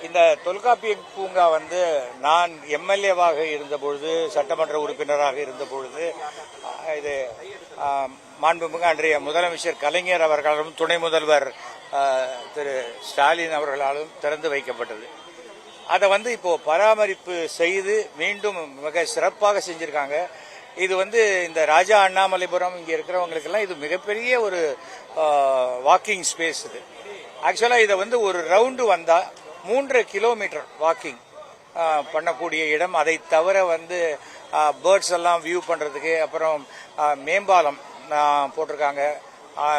இந்த தொல்காப்பிய பூங்கா வந்து நான் எம்எல்ஏவாக இருந்தபொழுது, சட்டமன்ற உறுப்பினராக இருந்தபொழுது இது மாண்புமிகு அன்றைய முதலமைச்சர் கலைஞர் அவர்களாலும் துணை முதல்வர் திரு ஸ்டாலின் அவர்களாலும் திறந்து வைக்கப்பட்டது. அதை வந்து இப்போ பராமரிப்பு செய்து மீண்டும் மிக சிறப்பாக செஞ்சிருக்காங்க. இது வந்து இந்த ராஜா அண்ணாமலைபுரம் இங்கே இருக்கிறவங்களுக்கெல்லாம் இது மிகப்பெரிய ஒரு வாக்கிங் ஸ்பேஸ். இது ஆக்சுவலாக இதை வந்து ஒரு ரவுண்டு வந்தால் 3 கிலோமீட்டர் வாக்கிங் பண்ணக்கூடிய இடம். அதை தவிர வந்து பேர்ட்ஸ் எல்லாம் வியூ பண்ணுறதுக்கு, அப்புறம் மேம்பாலம் போட்டிருக்காங்க.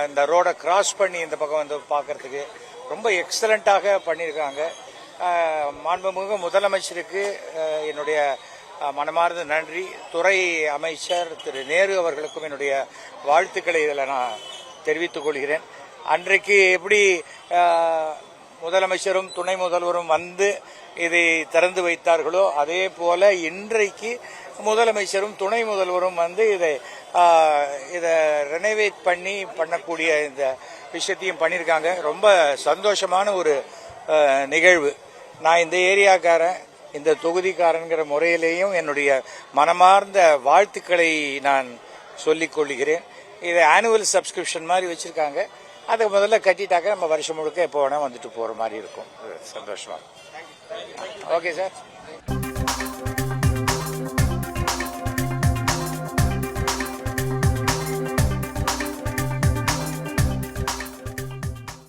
இந்த ரோடை கிராஸ் பண்ணி இந்த பக்கம் வந்து பார்க்கறதுக்கு ரொம்ப எக்ஸலண்ட்டாக பண்ணியிருக்காங்க. மாண்புமிகு முதலமைச்சருக்கு என்னுடைய மனமார்ந்த நன்றி. துறை அமைச்சர் திரு நேரு அவர்களுக்கும் என்னுடைய வாழ்த்துக்களை இதில் நான் தெரிவித்துக் கொள்கிறேன். அன்றைக்கு எப்படி முதலமைச்சரும் துணை முதல்வரும் வந்து இதை திறந்து வைத்தார்களோ, அதே போல இன்றைக்கு முதலமைச்சரும் துணை முதல்வரும் வந்து இதை ரெனோவேட் பண்ணக்கூடிய இந்த விஷயத்தையும் பண்ணியிருக்காங்க. ரொம்ப சந்தோஷமான ஒரு நிகழ்வு. நான் இந்த ஏரியாக்காரன், இந்த தொகுதிக்காரங்கிற முறையிலேயும் என்னுடைய மனமார்ந்த வாழ்த்துக்களை நான் சொல்லிக் கொள்கிறேன். இதை ஆனுவல் சப்ஸ்கிரிப்ஷன் மாதிரி வச்சிருக்காங்க. அதை முதல்ல கட்டிட்டாக்க நம்ம வருஷம் முழுக்க எப்போ வேணா வந்துட்டு போகிற மாதிரி இருக்கும். சந்தோஷமா. Okay sir.